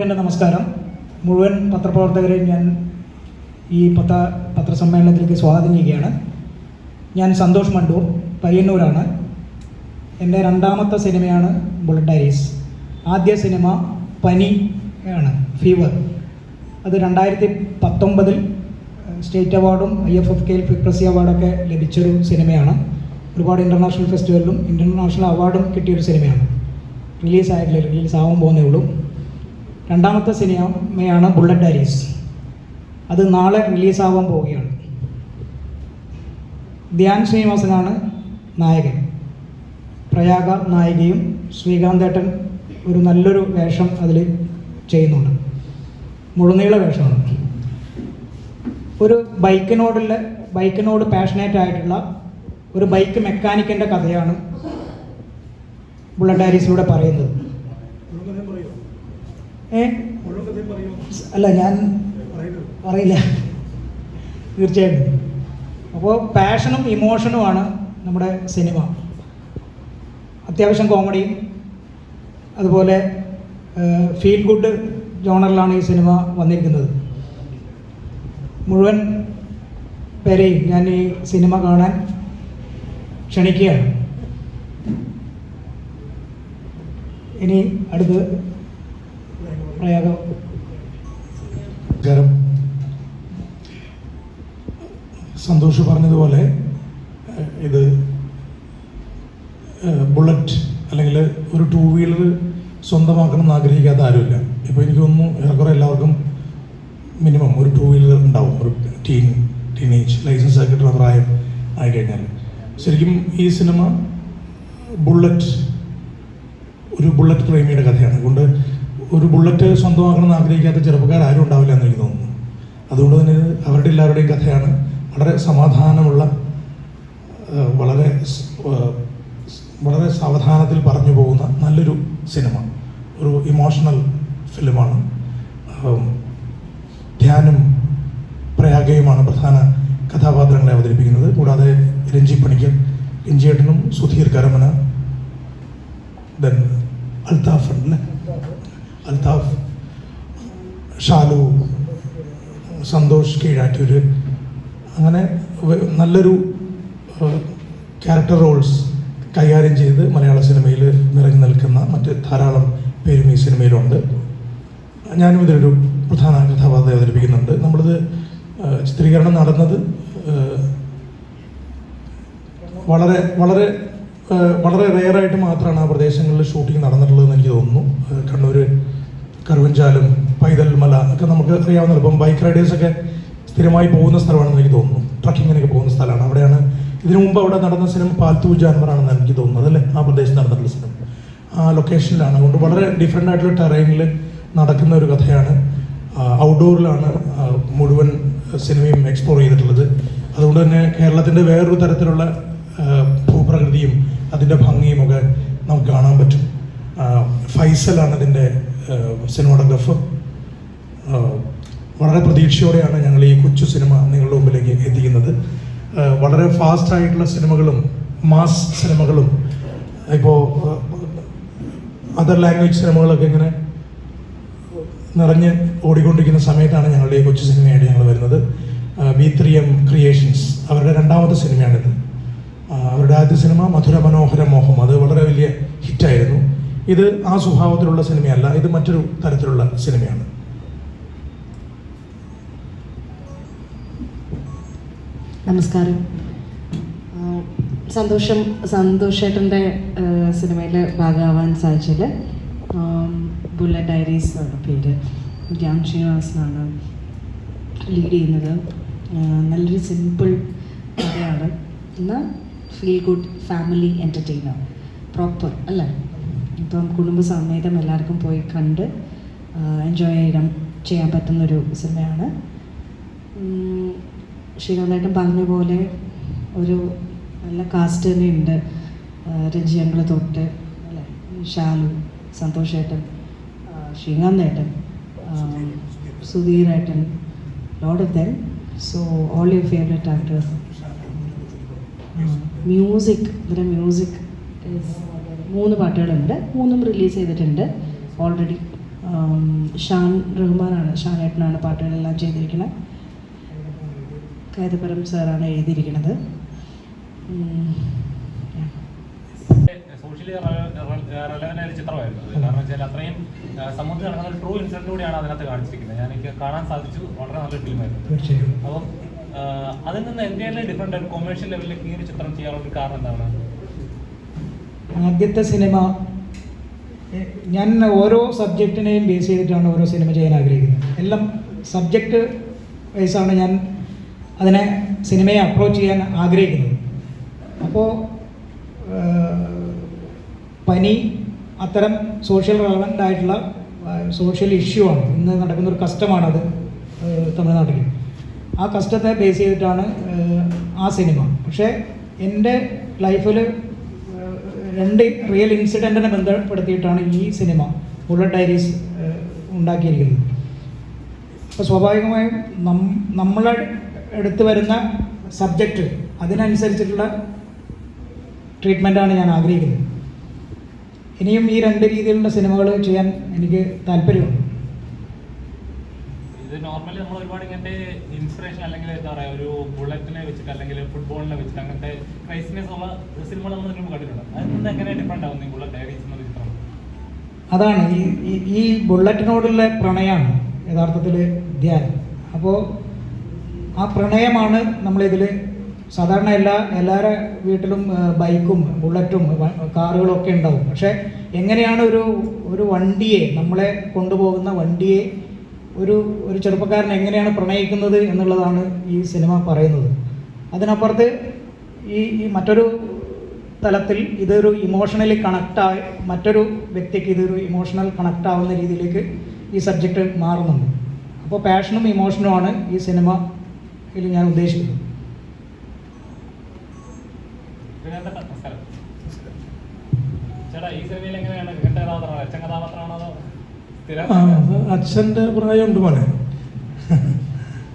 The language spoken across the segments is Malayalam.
എൻ്റെ നമസ്കാരം. മുഴുവൻ പത്രപ്രവർത്തകരെയും ഞാൻ ഈ പത്രസമ്മേളനത്തിലേക്ക് സ്വാഗതം ചെയ്യുകയാണ്. ഞാൻ സന്തോഷ് മണ്ടൂർ, പയ്യന്നൂരാണ്. എൻ്റെ രണ്ടാമത്തെ സിനിമയാണ് ബുള്ളറ്റ് ഡയറീസ്. ആദ്യ സിനിമ പനി ആണ്, ഫീവർ. അത് 2019 സ്റ്റേറ്റ് അവാർഡും IFFK ഫിക്രസി അവാർഡൊക്കെ ലഭിച്ചൊരു സിനിമയാണ്. ഒരുപാട് ഇൻ്റർനാഷണൽ ഫെസ്റ്റിവലിലും ഇൻ്റർനാഷണൽ അവാർഡും കിട്ടിയൊരു സിനിമയാണ്. റിലീസാവാൻ പോകുന്നേ ഉള്ളൂ. രണ്ടാമത്തെ സിനിമയാണ് ബുള്ളറ്റ് ഡയറീസ്. അത് നാളെ റിലീസാവാൻ പോവുകയാണ്. ധ്യാൻ ശ്രീനിവാസനാണ് നായകൻ, പ്രയാഗ നായികയും. ശ്രീകാന്തേട്ടൻ ഒരു നല്ലൊരു വേഷം അതിൽ ചെയ്യുന്നുണ്ട്, മുഴുനീള വേഷമാണ്. ഒരു ബൈക്കിനോട് പാഷനേറ്റ് ആയിട്ടുള്ള ഒരു ബൈക്ക് മെക്കാനിക്കിൻ്റെ കഥയാണ് ബുള്ളറ്റ് ഡയറീസിലൂടെ പറയുന്നത്. അല്ല, ഞാൻ പറയില്ല, തീർച്ചയായിട്ടും. അപ്പോൾ പാഷനും ഇമോഷനുമാണ് നമ്മുടെ സിനിമ. അത്യാവശ്യം കോമഡിയും അതുപോലെ ഫീൽ ഗുഡ് ജോണറിലാണ് ഈ സിനിമ വന്നിരിക്കുന്നത്. മുഴുവൻ പേരെയും ഞാൻ ഈ സിനിമ കാണാൻ ക്ഷണിക്കുകയാണ്. ഇനി അടുത്ത് പ്രയാഗം. സന്തോഷ് പറഞ്ഞതുപോലെ ഇത് ബുള്ളറ്റ് അല്ലെങ്കിൽ ഒരു 2 വീലർ സ്വന്തമാക്കണം എന്ന് ആഗ്രഹിക്കാത്ത ആരുമില്ല. ഇപ്പോൾ എനിക്ക് തോന്നുന്നു ഏറെക്കുറെ എല്ലാവർക്കും മിനിമം ഒരു 2 വീലർ ഉണ്ടാവും. ഒരു ടീനേജ് ലൈസൻസ് ഒക്കെ കിട്ടുന്ന പ്രായം ആയിക്കഴിഞ്ഞാൽ. ശരിക്കും ഈ സിനിമ ഒരു ബുള്ളറ്റ് പ്രേമിയുടെ കഥയാണ്. അതുകൊണ്ട് ഒരു ബുള്ളറ്റ് സ്വന്തമാക്കണം എന്ന് ആഗ്രഹിക്കാത്ത ചെറുപ്പക്കാർ ആരും ഉണ്ടാവില്ല എന്ന് എനിക്ക് തോന്നുന്നു. അതുകൊണ്ട് തന്നെ അവരുടെ എല്ലാവരുടെയും കഥയാണ്. വളരെ സമാധാനമുള്ള, വളരെ സാവധാനത്തിൽ പറഞ്ഞു പോകുന്ന നല്ലൊരു സിനിമ. ഒരു ഇമോഷണൽ ഫിലിമാണ്. ധ്യാനും പ്രയാഗയുമാണ് പ്രധാന കഥാപാത്രങ്ങളെ അവതരിപ്പിക്കുന്നത്. കൂടാതെ രഞ്ജി പണിക്കർ, രഞ്ജിയേട്ടനും സുധീർ കരമന, ദെൻ അൽത്താഫ്, ഷാലു, സന്തോഷ് കീഴാറ്റൂർ, അങ്ങനെ നല്ലൊരു ക്യാരക്ടർ റോൾസ് കൈകാര്യം ചെയ്ത് മലയാള സിനിമയിൽ നിറഞ്ഞു നിൽക്കുന്ന മറ്റ് ധാരാളം പേരും ഈ സിനിമയിലുണ്ട്. ഞാനും ഇതിലൊരു പ്രധാന കഥാപാത്രത്തെ അവതരിപ്പിക്കുന്നുണ്ട്. നമ്മളിത് ചിത്രീകരണം നടന്നത് വളരെ റെയറായിട്ട് മാത്രമാണ് ആ പ്രദേശങ്ങളിൽ ഷൂട്ടിംഗ് നടന്നിട്ടുള്ളതെന്ന് എനിക്ക് തോന്നുന്നു. കണ്ണൂർ, കറുവഞ്ചാലും, പൈതൽ മല ഒക്കെ നമുക്ക് അറിയാവുന്ന. ഇപ്പം ബൈക്ക് റൈഡേഴ്സൊക്കെ സ്ഥിരമായി പോകുന്ന സ്ഥലമാണെന്ന് എനിക്ക് തോന്നുന്നു. ട്രക്കിങ്ങിനൊക്കെ പോകുന്ന സ്ഥലമാണ്. അവിടെയാണ് ഇതിനു മുമ്പ് അവിടെ നടന്ന സിനിമ പാൽത്തു ജാൻവറാണെന്ന് എനിക്ക് തോന്നുന്നത്, അല്ലേ? ആ പ്രദേശത്ത് നടന്നിട്ടുള്ള സിനിമ ആ ലൊക്കേഷനിലാണ്. അതുകൊണ്ട് വളരെ ഡിഫറെൻ്റ് ആയിട്ടുള്ള ടെറൈനിൽ നടക്കുന്ന ഒരു കഥയാണ്. ഔട്ട്ഡോറിലാണ് മുഴുവൻ സിനിമയും എക്സ്പ്ലോർ ചെയ്തിട്ടുള്ളത്. അതുകൊണ്ട് തന്നെ കേരളത്തിൻ്റെ വേറൊരു തരത്തിലുള്ള ഭൂപ്രകൃതിയും അതിൻ്റെ ഭംഗിയും ഒക്കെ നമുക്ക് കാണാൻ പറ്റും. ഫൈസലാണ് ഇതിൻ്റെ സിനിമാറ്റോഗ്രാഫർ. വളരെ പ്രതീക്ഷയോടെയാണ് ഞങ്ങൾ ഈ കൊച്ചു സിനിമ നിങ്ങളുടെ മുമ്പിലേക്ക് എത്തിക്കുന്നത്. വളരെ ഫാസ്റ്റ് ആയിട്ടുള്ള സിനിമകളും മാസ് സിനിമകളും ഇപ്പോൾ അതർ ലാംഗ്വേജ് സിനിമകളൊക്കെ ഇങ്ങനെ നിറഞ്ഞ് ഓടിക്കൊണ്ടിരിക്കുന്ന സമയത്താണ് ഞങ്ങളുടെ ഈ കൊച്ചു സിനിമയായിട്ട് ഞങ്ങൾ വരുന്നത്. V3M ക്രിയേഷൻസ് അവരുടെ രണ്ടാമത്തെ സിനിമയാണിത്. അവരുടെ ആദ്യ സിനിമ മധുര മനോഹര മോഹം, അത് വളരെ വലിയ ഹിറ്റായിരുന്നു. ഇത് ആ സ്വഭാവത്തിലുള്ള സിനിമയല്ല, ഇത് മറ്റൊരു തരത്തിലുള്ള സിനിമയാണ്. നമസ്കാരം. സന്തോഷേട്ടൻ്റെ സിനിമയിൽ ഭാഗമാവാൻ സാധിച്ചത്. ബുള്ളറ്റ് ഡയറീസ് ആണ് പേര്. ധ്യാൻ ശ്രീനിവാസനാണ് ലീഡ് ചെയ്യുന്നത്. നല്ലൊരു സിമ്പിൾ കഥയാണ്, എന്നാൽ feel good family entertainer, proper അല്ലേ? ഇപ്പം കുടുംബസമേതം എല്ലാവർക്കും പോയി കണ്ട് എൻജോയ് ചെയ്യാൻ പറ്റുന്നൊരു സിനിമയാണ്. ശ്രീകാന്തേട്ടൻ പറഞ്ഞ പോലെ ഒരു നല്ല കാസ്റ്റ് തന്നെയുണ്ട്. രഞ്ജിയങ്ങൾ തൊട്ട് അല്ലേ, ഷാലു, സന്തോഷേട്ടൻ, ശ്രീകാന്തേട്ടൻ, സുധീരേട്ടൻ, lot of them. So all your favourite actors. Music 3 പാട്ടുകളുണ്ട്, 3 റിലീസ് ചെയ്തിട്ടുണ്ട് ഓൾറെഡി. ഷാൻ റഹ്മാനാണ്, ഷാനേട്ടനാണ് പാട്ടുകളെല്ലാം ചെയ്തിരിക്കുന്നത്. കൈതപ്പുറം സാറാണ് എഴുതിയിരിക്കുന്നത്. സോഷ്യലി റെലവൻ്റ് ആയ ചിത്രമായിരുന്നു അത്. കാരണം വെച്ചാൽ അത്രയും സമൂഹത്തിൽ നടക്കുന്ന ഒരു ട്രൂ ഇൻസിഡൻറ്റിലൂടെയാണ് അതിനകത്ത് കാണിച്ചിരിക്കുന്നത്. ഞാൻ എനിക്ക് കാണാൻ സാധിച്ചു. വളരെ നല്ലൊരു ഫിലിമായിരുന്നു. തീർച്ചയായും. അപ്പം അതിൽ നിന്ന് എന്തെങ്കിലും ഡിഫറെൻ്റ് ഒരു കൊമേഴ്ഷ്യൽ ലെവലിലേക്ക് ഈ ഒരു ചിത്രം ചെയ്യാനുള്ള കാരണം എന്താണ്? ആദ്യത്തെ സിനിമ ഞാൻ ഓരോ സബ്ജക്റ്റിനെയും ബേസ് ചെയ്തിട്ടാണ് ഓരോ സിനിമ ചെയ്യാൻ ആഗ്രഹിക്കുന്നത്. എല്ലാം സബ്ജക്റ്റ് വൈസാണ് ഞാൻ അതിനെ സിനിമയെ അപ്രോച്ച് ചെയ്യാൻ ആഗ്രഹിക്കുന്നത്. അപ്പോൾ പനി അത്തരം സോഷ്യൽ റെലവൻ്റ് ആയിട്ടുള്ള സോഷ്യൽ ഇഷ്യൂ ആണ്. ഇന്ന് നടക്കുന്നൊരു കഷ്ടമാണത് തമിഴ്നാട്ടിൽ. ആ കഷ്ടത്തെ ബേസ് ചെയ്തിട്ടാണ് ആ സിനിമ. പക്ഷേ എൻ്റെ ലൈഫിൽ 2 റിയൽ ഇൻസിഡൻറ്റിനെ ബന്ധപ്പെടുത്തിയിട്ടാണ് ഈ സിനിമ ബുള്ളറ്റ് ഡയറീസ് ഉണ്ടാക്കിയിരിക്കുന്നത്. അപ്പോൾ സ്വാഭാവികമായും നമ്മളെ എടുത്ത് വരുന്ന സബ്ജക്റ്റ് അതിനനുസരിച്ചിട്ടുള്ള ട്രീറ്റ്മെൻറ്റാണ് ഞാൻ ആഗ്രഹിക്കുന്നത്. ഇനിയും ഈ 2 രീതിയിലുള്ള സിനിമകൾ ചെയ്യാൻ എനിക്ക് താല്പര്യമുണ്ട്. ഇത് നോർമലി നമ്മൾ ഒരുപാട് ഇങ്ങനത്തെ ഇൻസ്പിറേഷൻ അല്ലെങ്കിൽ എന്താ പറയുക ഒരു ബുള്ളറ്റിനെ വെച്ചിട്ട് അല്ലെങ്കിൽ ഫുട്ബോളിനെ വെച്ചിട്ട് അങ്ങനത്തെ ക്രൈസിനെസ് ഉള്ള സിനിമകൾ നമ്മൾ ഇതിന് മുമ്പ് കണ്ടിട്ടുണ്ട്. അതിൽ നിന്ന് എങ്ങനെ ഡിഫറെൻ്റ് ആവുന്നു ഈ ബുള്ളറ്റ് ഡയറീസ് എന്ന ചിത്രം? അതാണ് ഈ ബുള്ളറ്റിനോടുള്ള പ്രണയമാണ് യഥാർത്ഥത്തിൽ ധ്യാനം. അപ്പോൾ ആ പ്രണയമാണ് നമ്മളിതിൽ സാധാരണ എല്ലാവരുടെ വീട്ടിലും ബൈക്കും ബുള്ളറ്റും കാറുകളൊക്കെ ഉണ്ടാവും. പക്ഷേ എങ്ങനെയാണ് ഒരു വണ്ടിയെ, നമ്മളെ കൊണ്ടുപോകുന്ന വണ്ടിയെ ഒരു ചെറുപ്പക്കാരൻ എങ്ങനെയാണ് പ്രണയിക്കുന്നത് എന്നുള്ളതാണ് ഈ സിനിമ പറയുന്നത്. അതിനപ്പുറത്ത് ഈ മറ്റൊരു തലത്തിൽ ഇതൊരു ഇമോഷണലി കണക്റ്റായി മറ്റൊരു വ്യക്തിക്ക് ഇതൊരു ഇമോഷണൽ കണക്റ്റ് ആവുന്ന രീതിയിലേക്ക് ഈ സബ്ജക്റ്റ് മാറുന്നുണ്ട്. അപ്പോൾ പാഷനും ഇമോഷനുമാണ് ഈ സിനിമയിൽ ഞാൻ ഉദ്ദേശിക്കുന്നത്. ചേട്ടാ ഈ സിനിമയിൽ എങ്ങനെയാണ് കഥാപാത്രമാണ്? അച്ഛൻ കഥാപാത്രമാണോ അതോ അച്ഛൻ്റെ പ്രായമുണ്ട് മോനെ.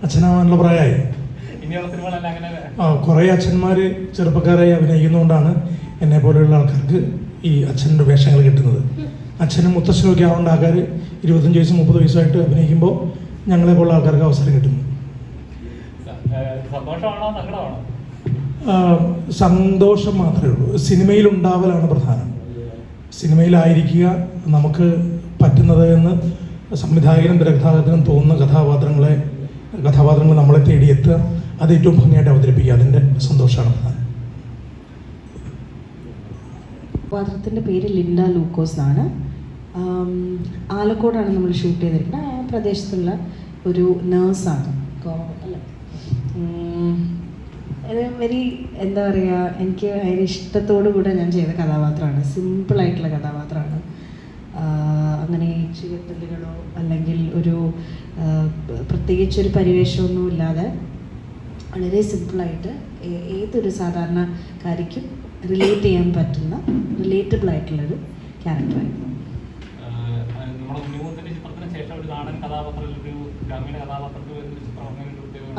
അച്ഛനാവാനുള്ള പ്രായമായി. ഇനിയുള്ള സിനിമകളെല്ലാം അങ്ങനെ കുറേ അച്ഛന്മാർ ചെറുപ്പക്കാരായി അഭിനയിക്കുന്നതുകൊണ്ടാണ് എന്നെ പോലെയുള്ള ആൾക്കാർക്ക് ഈ അച്ഛൻ്റെ വേഷങ്ങൾ കിട്ടുന്നത്. അച്ഛനും മുത്തച്ഛനും ഒക്കെ ആവേണ്ട ആൾക്കാർ 25 വയസ്സും 30 വയസ്സുമായിട്ട് അഭിനയിക്കുമ്പോൾ ഞങ്ങളെ പോലുള്ള ആൾക്കാർക്ക് അവസരം കിട്ടുന്നു. സന്തോഷമാണോ സങ്കടമാണോ? സന്തോഷം മാത്രമേ ഉള്ളൂ. സിനിമയിൽ ഉണ്ടാവലാണ് പ്രധാനം. സിനിമയിലായിരിക്കുക നമുക്ക് പറ്റുന്നത് എന്ന് സംവിധായകനും തിരക്കഥാകൃത്തിനും തോന്നുന്ന കഥാപാത്രങ്ങൾ നമ്മളെ തേടിയെത്തുക, അത് ഏറ്റവും ഭംഗിയായിട്ട് അവതരിപ്പിക്കുക, അതിൻ്റെ സന്തോഷമാണ് പ്രധാനം. കഥാപാത്രത്തിൻ്റെ പേര് ലിൻഡ ലൂക്കോസ് എന്നാണ്. ആലക്കോടാണ് നമ്മൾ ഷൂട്ട് ചെയ്തിരിക്കുന്നത്. ആ പ്രദേശത്തുള്ള ഒരു നേഴ്സാണ്. അല്ല, വെരി എന്താ പറയുക, എനിക്ക് അതിന് ഇഷ്ടത്തോടു കൂടെ ഞാൻ ചെയ്ത കഥാപാത്രമാണ്. സിമ്പിളായിട്ടുള്ള കഥാപാത്രമാണ്. അങ്ങനെ ചുവട്ടലുകളോ അല്ലെങ്കിൽ ഒരു പ്രത്യേകിച്ചൊരു പരിവേഷമൊന്നും ഇല്ലാതെ വളരെ സിമ്പിളായിട്ട് ഏതൊരു സാധാരണക്കാരിക്കും റിലേറ്റ് ചെയ്യാൻ പറ്റുന്ന റിലേറ്റബിൾ ആയിട്ടുള്ളൊരു ക്യാരക്ടറായിരുന്നു.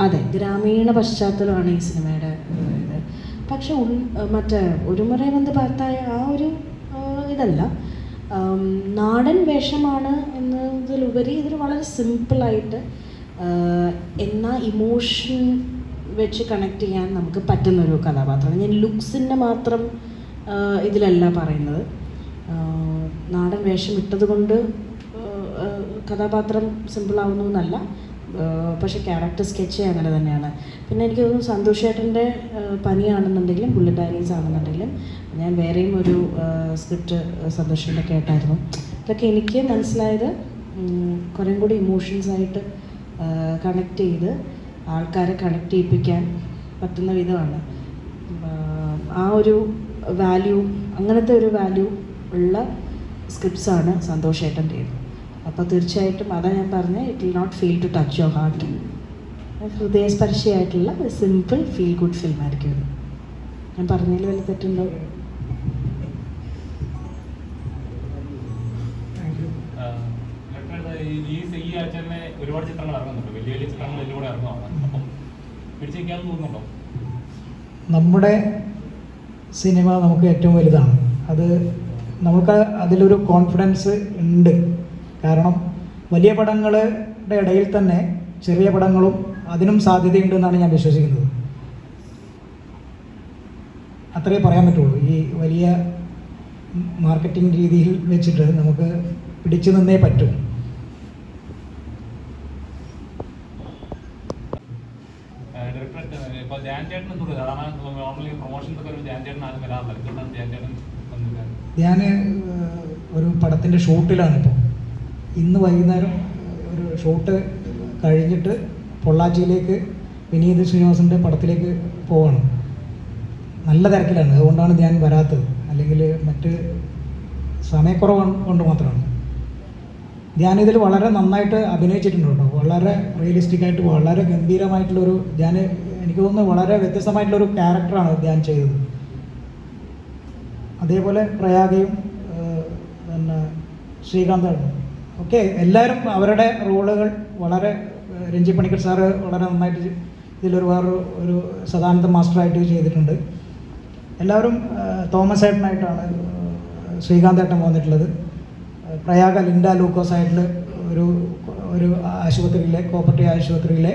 അതെ, ഗ്രാമീണ പശ്ചാത്തലമാണ് ഈ സിനിമയുടെ ഇത്. പക്ഷെ മറ്റേ ഒരു മുறை വന്ന് പാർത്തായ ആ ഒരു ഇതല്ല, നാടൻ വേഷമാണ് എന്നതിലുപരി ഇതൊരു വളരെ സിമ്പിളായിട്ട് എന്നാൽ ഇമോഷൻ വെച്ച് കണക്ട് ചെയ്യാൻ നമുക്ക് പറ്റുന്നൊരു കഥാപാത്രമാണ്. ഞാൻ ലുക്സിൻ്റെ മാത്രം ഇതിലല്ല പറയുന്നത്. നാടൻ വേഷം ഇട്ടതുകൊണ്ട് കഥാപാത്രം സിമ്പിളാവുന്നു എന്നല്ല, പക്ഷേ ക്യാരക്ടർ സ്കെച്ച് അങ്ങനെ തന്നെയാണ്. പിന്നെ എനിക്ക് തോന്നുന്നു സന്തോഷ് ചേട്ടൻ്റെ പനിയാണെന്നുണ്ടെങ്കിലും ബുള്ളറ്റ് ഡയറീസ് ആണെന്നുണ്ടെങ്കിലും ഞാൻ വേറെയും ഒരു സ്ക്രിപ്റ്റ് സന്തോഷിൻ്റെ കേട്ടായിരുന്നു. ഇതൊക്കെ എനിക്ക് മനസ്സിലായത് കുറേ കൂടി ഇമോഷൻസായിട്ട് കണക്ട് ചെയ്ത് ആൾക്കാരെ കണക്ട് ചെയ്യിപ്പിക്കാൻ പറ്റുന്ന വിധമാണ്. ആ ഒരു വാല്യൂ, അങ്ങനത്തെ ഒരു വാല്യൂ ഉള്ള സ്ക്രിപ്റ്റ്സാണ് സന്തോഷ് ചേട്ടൻ്റേത്. അപ്പോൾ തീർച്ചയായിട്ടും അതാ ഞാൻ പറഞ്ഞത്, it will not feel to touch your heart. ഹൃദയസ്പർശിയായിട്ടുള്ള ഒരു സിമ്പിൾ ഫീൽ ഗുഡ് ഫിലിം ആയിരിക്കും ഇത്. ഞാൻ പറഞ്ഞതിൽ വല്ല തെറ്റുണ്ടോ? ഈ ആഴ്ച തന്നെ ഒരുപാട് ചിത്രങ്ങൾ ഇറങ്ങുന്നുണ്ട്, വലിയ വലിയ ചിത്രങ്ങൾ ഇതിലൂടെ ഇറങ്ങുവാണ്. അപ്പം പിടിച്ചേക്കാന്ന് തോന്നുന്നുണ്ടോ? നമ്മുടെ സിനിമ നമുക്ക് ഏറ്റവും വലുതാണ്. അത് നമുക്ക് അതിലൊരു കോൺഫിഡൻസ് ഉണ്ട്. കാരണം വലിയ പടങ്ങളുടെ ഇടയിൽ തന്നെ ചെറിയ പടങ്ങളും അതിനും സാധ്യതയുണ്ടെന്നാണ് ഞാൻ വിശ്വസിക്കുന്നത്. അത്രയേ പറയാൻ പറ്റുള്ളൂ. ഈ വലിയ മാർക്കറ്റിംഗ് രീതിയിൽ വെച്ചിട്ട് നമുക്ക് പിടിച്ചു നിന്നേ പറ്റും. ഇപ്പോൾ ധ്യാൻ ചേട്ടൻ എന്തുകൊണ്ട് കാരണം നോർമലി പ്രൊമോഷൻസ് ഒക്കെ ധ്യാൻ ചേട്ടൻ ആരും വരാറില്ല. എന്തുകൊണ്ടാണ് ധ്യാൻ ചേട്ടൻ വന്നില്ല? ഞാൻ ഒരു പടത്തിൻ്റെ ഷൂട്ടിലാണിപ്പോൾ. ഇന്ന് വൈകുന്നേരം ഒരു ഷൂട്ട് കഴിഞ്ഞിട്ട് പൊള്ളാച്ചിയിലേക്ക് വിനീത് ശ്രീനിവാസൻ്റെ പടത്തിലേക്ക് പോവാണ്. നല്ല തിരക്കിലാണ്, അതുകൊണ്ടാണ് ഞാൻ വരാത്തത്. അല്ലെങ്കിൽ മറ്റ് സമയക്കുറവ് കൊണ്ട് മാത്രമാണ്. ഞാനിതിൽ വളരെ നന്നായിട്ട് അഭിനയിച്ചിട്ടുണ്ട് കേട്ടോ. വളരെ റിയലിസ്റ്റിക് ആയിട്ട് വളരെ ഗംഭീരമായിട്ടുള്ളൊരു എനിക്ക് തോന്നുന്നു വളരെ വ്യത്യസ്തമായിട്ടുള്ളൊരു ക്യാരക്ടറാണ് ഞാൻ ചെയ്തത്. അതേപോലെ പ്രയാഗയും പിന്നെ ശ്രീകാന്താണ് ഒക്കെ എല്ലാവരും അവരുടെ റോളുകൾ വളരെ രഞ്ജി പണിക്കർ സാറ് വളരെ നന്നായിട്ട് ഇതിലൊരു ഒരു സദാനന്ദ മാസ്റ്ററായിട്ട് ചെയ്തിട്ടുണ്ട്. എല്ലാവരും തോമസ് ഏട്ടനായിട്ടാണ് ശ്രീകാന്ത് ഏട്ടൻ വന്നിട്ടുള്ളത്. പ്രയാഗ ലിൻഡ ലൂക്കോസ് ആയിട്ടുള്ള ഒരു ആശുപത്രിയിലെ കോപ്പറേറ്റീവ് ആശുപത്രിയിലെ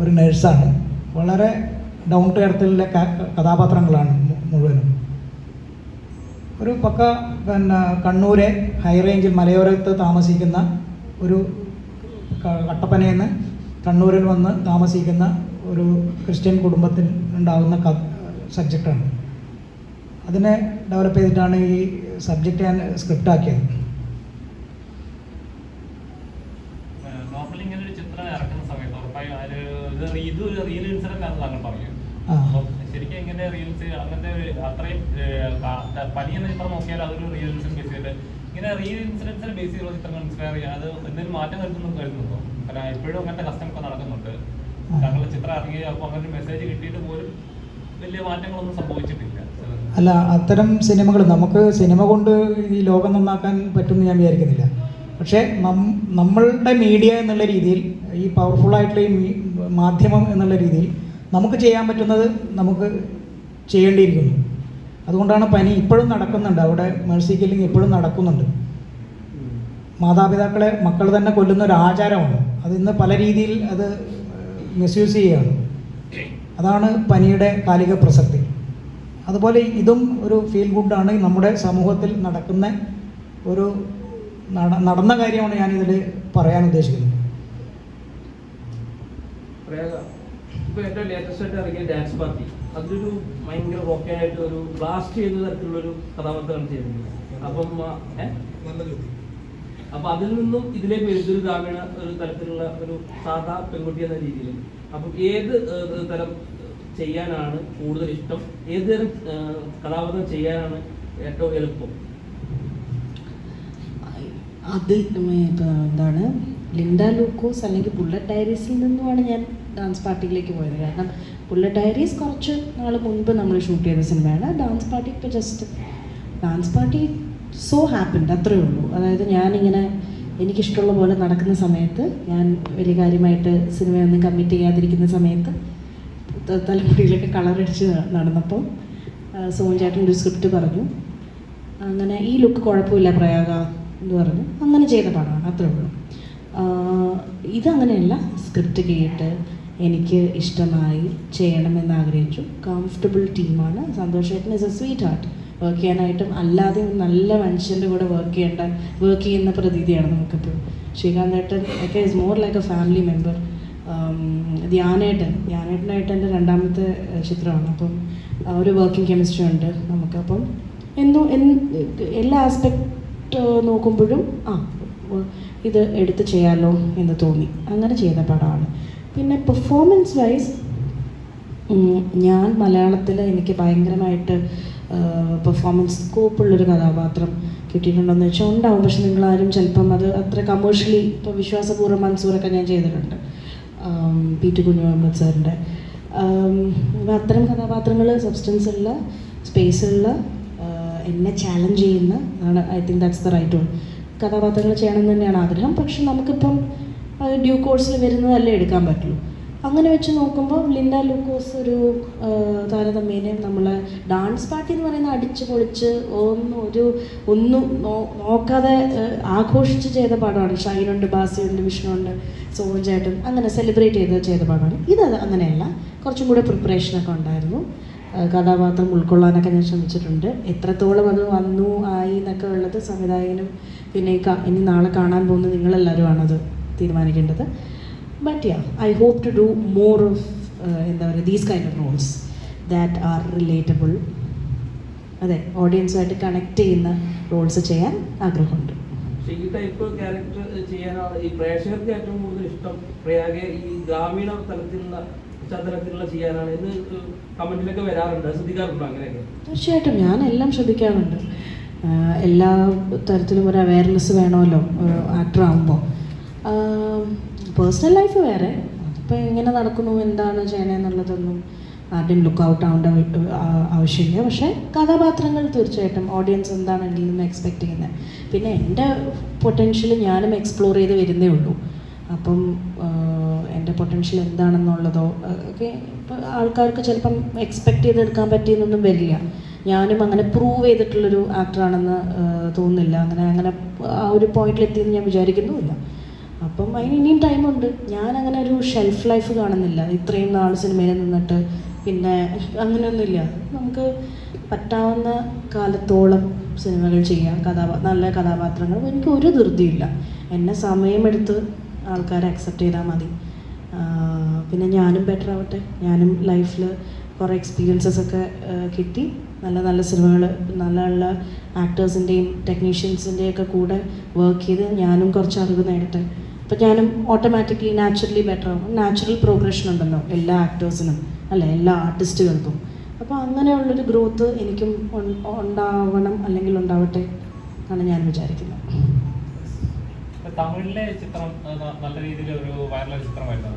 ഒരു നഴ്സാണ്. വളരെ ഡൗൺ ടു എർത്തിലെ കഥാപാത്രങ്ങളാണ് മുഴുവനും. ഒരു പക്ക പിന്നെ കണ്ണൂരെ ഹൈ റേഞ്ചിൽ മലയോരത്ത് താമസിക്കുന്ന ഒരു കട്ടപ്പനയിൽ കണ്ണൂരിൽ വന്ന് താമസിക്കുന്ന ഒരു ക്രിസ്ത്യൻ കുടുംബത്തിൽ ഉണ്ടാകുന്ന സബ്ജക്റ്റാണ്. അതിനെ ഡെവലപ്പ് ചെയ്തിട്ടാണ് ഈ സബ്ജക്റ്റ് ഞാൻ സ്ക്രിപ്റ്റ് ആക്കിയത്. നോർമലി ഇങ്ങനെ ഒരു ചിത്രം ഇറക്കുന്ന സമയത്ത് ഉറപ്പായും ഇതൊരു റിയൽ ഇൻസിഡന്റ് ആണെന്ന് താങ്കൾ പറയും. ശരിക്കും എങ്ങനെ റീൽസ് അങ്ങനത്തെ അത്രയും പനി എന്ന ചിത്രം നോക്കിയാൽ അതൊരു റിയൽ ഇൻസിഡന്റ് ബേസ് ചെയ്തിട്ട് ഇങ്ങനെ റിയൽ ഇൻസിഡൻസിനെ ബേസ് ചെയ്തുള്ള ചിത്രങ്ങൾ ഇൻസ്പയർ ചെയ്യുക അത് എന്തെങ്കിലും മാറ്റം കരുതുന്നുണ്ടോ? കാരണം ഇപ്പോഴും അങ്ങനത്തെ കസ്റ്റമൊക്കെ നടക്കുന്നുണ്ട്. താങ്കളുടെ ചിത്രം ഇറങ്ങി അപ്പോൾ അങ്ങനെ ഒരു മെസ്സേജ് കിട്ടിയിട്ട് പോലും വലിയ മാറ്റങ്ങളൊന്നും സംഭവിച്ചിട്ടില്ല. അല്ല, അത്തരം സിനിമകൾ നമുക്ക് സിനിമ കൊണ്ട് ഈ ലോകം നന്നാക്കാൻ പറ്റുമെന്ന് ഞാൻ വിചാരിക്കുന്നില്ല. പക്ഷേ നമ്മളുടെ മീഡിയ എന്നുള്ള രീതിയിൽ ഈ പവർഫുള്ളായിട്ടുള്ള ഈ മാധ്യമം എന്നുള്ള രീതിയിൽ നമുക്ക് ചെയ്യാൻ പറ്റുന്നത് നമുക്ക് ചെയ്യേണ്ടിയിരിക്കുന്നു. അതുകൊണ്ടാണ് പനി ഇപ്പോഴും നടക്കുന്നുണ്ട്. അവിടെ മേഴ്സി കില്ലിങ് ഇപ്പോഴും നടക്കുന്നുണ്ട്. മാതാപിതാക്കളെ മക്കൾ തന്നെ കൊല്ലുന്ന ഒരു ആചാരമാണ്. അത് ഇന്ന് പല രീതിയിൽ അത് മിസ്യൂസ് ചെയ്യുകയാണ്. അതാണ് പനിയുടെ കാലിക പ്രസക്തി. അതുപോലെ ഇതും ഒരു ഫീൽ ഗുഡാണ്. നമ്മുടെ സമൂഹത്തിൽ നടക്കുന്ന ഒരു നടന്ന കാര്യമാണ് ഞാനിതിൽ പറയാൻ ഉദ്ദേശിക്കുന്നത്. ഇപ്പോൾ ഏറ്റവും ലേറ്റസ്റ്റ് ആയിട്ട് ഇറങ്ങിയ ഡാൻസ് പാർട്ടി അതൊരു ഭയങ്കര റോക്കായിട്ട് ഒരു ബ്ലാസ്റ്റ് ചെയ്യുന്ന തരത്തിലുള്ളൊരു കഥാപാത്രമാണ് ചെയ്തിരുന്നത്. അപ്പം അതിൽ നിന്നും ഇതിലേക്ക് ഒരു ഗ്രാമീണ ഒരു തരത്തിലുള്ള ഒരു സാധാ പെൺകുട്ടി എന്ന രീതിയിൽ അപ്പം ഏത് തരം ചെയ്യാനാണ് കൂടുതൽ ഇഷ്ടം? ഏത് തരം കഥാപാത്രം ചെയ്യാനാണ് ഏറ്റവും എളുപ്പം? അത് എന്താണ് ലിൻഡ ലൂക്കോസ് അല്ലെങ്കിൽ ബുള്ളറ്റ് ഡയറീസിൽ നിന്നുമാണ് ഞാൻ ഡാൻസ് പാർട്ടിയിലേക്ക് പോയത്. കാരണം ബുള്ളറ്റ് ഡയറീസ് കുറച്ച് നാൾ മുൻപ് നമ്മൾ ഷൂട്ട് ചെയ്ത സിനിമയാണ്. ഡാൻസ് പാർട്ടി ഇപ്പോൾ just dance party so happened, അത്രയേ ഉള്ളൂ. അതായത് ഞാനിങ്ങനെ എനിക്കിഷ്ടമുള്ള പോലെ നടക്കുന്ന സമയത്ത്, ഞാൻ വലിയ കാര്യമായിട്ട് സിനിമയൊന്നും കമ്മിറ്റ് ചെയ്യാതിരിക്കുന്ന സമയത്ത് തലമുടിയിലൊക്കെ കളറടിച്ച് നടന്നപ്പോൾ സോൻ ചേട്ടൻ ഒരു സ്ക്രിപ്റ്റ് പറഞ്ഞു. അങ്ങനെ ഈ ലുക്ക് കുഴപ്പമില്ല പ്രയാഗ എന്ന് പറഞ്ഞു. അങ്ങനെ ചെയ്ത പടമാണ്, അത്രേ ഉള്ളൂ. ഇതങ്ങനെയല്ല, സ്ക്രിപ്റ്റ് കേട്ട് എനിക്ക് ഇഷ്ടമായി ചെയ്യണമെന്ന് ആഗ്രഹിച്ചു. കംഫർട്ടബിൾ ടീമാണ്. സന്തോഷ് ചേട്ടൻ is A sweet heart. Work ചെയ്യാനായിട്ടും അല്ലാതെ നല്ല മനുഷ്യൻ്റെ കൂടെ വർക്ക് ചെയ്യുന്ന പ്രതീതിയാണ് നമുക്കിപ്പോൾ. ശ്രീകാന്ത് ഏട്ടൻ ഒക്കെ is more like a family member. ധ്യാനേട്ടനായിട്ട് എൻ്റെ രണ്ടാമത്തെ ചിത്രമാണ്. അപ്പം ഒരു വർക്കിംഗ് കെമിസ്ട്രി ഉണ്ട് നമുക്കപ്പം എല്ലാ ആസ്പെക്റ്റ് നോക്കുമ്പോഴും ഇത് എടുത്ത് ചെയ്യാമല്ലോ എന്ന് തോന്നി. അങ്ങനെ ചെയ്ത പടമാണ്. പിന്നെ പെർഫോമൻസ് വൈസ് ഞാൻ മലയാളത്തിൽ എനിക്ക് ഭയങ്കരമായിട്ട് പെർഫോമൻസ് സ്കോപ്പുള്ളൊരു കഥാപാത്രം കിട്ടിയിട്ടുണ്ടെന്ന് വെച്ചാൽ ഉണ്ടാവും. പക്ഷെ നിങ്ങളാരും ചിലപ്പം അത് അത്ര കമേഴ്ഷ്യലി ഇപ്പോൾ വിശ്വാസപൂർവ്വം മൻസൂറൊക്കെ ഞാൻ ചെയ്തിട്ടുണ്ട്, പി.ടി. കുഞ്ഞു മുഹമ്മദ് സാറിൻ്റെ. അത്തരം കഥാപാത്രങ്ങൾ സബ്സ്റ്റൻസുള്ള സ്പേസുള്ള എന്നെ ചാലഞ്ച് ചെയ്യുന്ന ആണ്. I think that's the right one. കഥാപാത്രങ്ങൾ ചെയ്യണം എന്ന് തന്നെയാണ് ആഗ്രഹം. പക്ഷെ നമുക്കിപ്പം ഡ്യൂ കോഴ്സിൽ വരുന്നതല്ലേ എടുക്കാൻ പറ്റുള്ളൂ. അങ്ങനെ വെച്ച് നോക്കുമ്പോൾ ലിൻഡ ലൂക്കോസ് ഒരു താരതമ്യേന നമ്മൾ ഡാൻസ് പാർട്ടി എന്ന് പറയുന്ന അടിച്ച് പൊളിച്ച് ഒന്നും നോക്കാതെ ആഘോഷിച്ച് ചെയ്ത പാടമാണ്. ഷൈനുണ്ട്, ബാസിയുണ്ട്, വിഷ്ണുണ്ട്, സോമൻ ചേട്ടൻ, അങ്ങനെ സെലിബ്രേറ്റ് ചെയ്ത പാടമാണ്. ഇത് അങ്ങനെയല്ല, കുറച്ചും കൂടെ പ്രിപ്പറേഷനൊക്കെ ഉണ്ടായിരുന്നു. കഥാപാത്രം ഉൾക്കൊള്ളാനൊക്കെ ഞാൻ ശ്രമിച്ചിട്ടുണ്ട്. എത്രത്തോളം അത് വന്നു ആയി എന്നൊക്കെ ഉള്ളത് സംവിധായകനും പിന്നെ ഇനി നാളെ കാണാൻ പോകുന്ന നിങ്ങളെല്ലാവരുമാണത് തീരുമാനിക്കേണ്ടത്. But I hope to do more of എന്താ പറയുക these kind of roles that are relatable. അതെ, ഓഡിയൻസുമായിട്ട് കണക്ട് ചെയ്യുന്ന റോൾസ് ചെയ്യാൻ ആഗ്രഹമുണ്ട്. ഈ ടൈപ്പ് ക്യാരക്ടർ ചെയ്യാനാണ് ഈ പ്രേക്ഷകർക്ക് ഏറ്റവും കൂടുതൽ ഇഷ്ടം. പ്രയാഗെ ഈ ഗ്രാമീണ പശ്ചാത്തലത്തിലുള്ള ചെയ്യാനാണ് എന്ന് കമന്റിലൊക്കെ വരാറുണ്ട്, ശ്രദ്ധിക്കാറുണ്ടോ അങ്ങനെയൊക്കെ? തീർച്ചയായിട്ടും ഞാൻ എല്ലാം ശ്രദ്ധിക്കാറുണ്ട്. എല്ലാ തരത്തിലും ഒരു അവയർനെസ് വേണമല്ലോ ആക്ടർ ആകുമ്പോൾ. പേഴ്സണൽ ലൈഫ് വേറെ, അതിപ്പോൾ എങ്ങനെ നടക്കുന്നു എന്താണ് ചെയ്യണമെന്നുള്ളതൊന്നും ആദ്യം ലുക്ക് ഔട്ട് ആവേണ്ട ആവശ്യമില്ല. പക്ഷേ കഥാപാത്രങ്ങൾ തീർച്ചയായിട്ടും ഓഡിയൻസ് എന്താണ് എന്നിൽ നിന്ന് എക്സ്പെക്റ്റ് ചെയ്യുന്നത്. പിന്നെ എൻ്റെ പൊട്ടൻഷ്യൽ ഞാനും എക്സ്പ്ലോർ ചെയ്ത് വരുന്നേ ഉള്ളൂ. അപ്പം എൻ്റെ പൊട്ടൻഷ്യൽ എന്താണെന്നുള്ളതോ ഒക്കെ ഇപ്പോൾ ആൾക്കാർക്ക് ചിലപ്പം എക്സ്പെക്റ്റ് ചെയ്തെടുക്കാൻ പറ്റിയെന്നൊന്നും വരില്ല. ഞാനും അങ്ങനെ പ്രൂവ് ചെയ്തിട്ടുള്ളൊരു ആക്ടറാണെന്ന് തോന്നുന്നില്ല. അങ്ങനെ ആ ഒരു പോയിന്റിലെത്തിയെന്ന് ഞാൻ വിചാരിക്കുന്നുമില്ല. അപ്പം അതിന് ഇനിയും ടൈമുണ്ട്. ഞാനങ്ങനെ ഒരു ഷെൽഫ് ലൈഫ് കാണുന്നില്ല. ഇത്രയും നാൾ സിനിമയിൽ നിന്നിട്ട് പിന്നെ അങ്ങനെയൊന്നുമില്ല. നമുക്ക് പറ്റാവുന്ന കാലത്തോളം സിനിമകൾ ചെയ്യാം, നല്ല കഥാപാത്രങ്ങൾ. എനിക്ക് ഒരു ധൃതിയില്ല. എന്നെ സമയമെടുത്ത് ആൾക്കാരെ അക്സെപ്റ്റ് ചെയ്താൽ മതി. പിന്നെ ഞാനും ബെറ്റർ ആവട്ടെ. ഞാനും ലൈഫിൽ കുറേ എക്സ്പീരിയൻസസ് ഒക്കെ കിട്ടി. നല്ല നല്ല സിനിമകൾ, നല്ല നല്ല ആക്ടേഴ്സിൻ്റെയും ടെക്നീഷ്യൻസിൻ്റെയൊക്കെ കൂടെ വർക്ക് ചെയ്ത് ഞാനും കുറച്ച് അറിവ് നേടട്ടെ. അപ്പം ഞാനും ഓട്ടോമാറ്റിക്കലി നാച്ചുറലി ബെറ്റർ ആവും. നാച്ചുറൽ പ്രോഗ്രഷൻ ഉണ്ടല്ലോ എല്ലാ ആക്ടേഴ്സിനും, അല്ലേ, എല്ലാ ആർട്ടിസ്റ്റുകൾക്കും. അപ്പോൾ അങ്ങനെയുള്ളൊരു ഗ്രോത്ത് എനിക്കും ഉണ്ടാവണം, അല്ലെങ്കിൽ ഉണ്ടാവട്ടെ എന്നാണ് ഞാൻ വിചാരിക്കുന്നത്. തമിഴിലെ ചിത്രം നല്ല രീതിയിൽ ഒരു വൈറൽ ചിത്രമായിരുന്നു.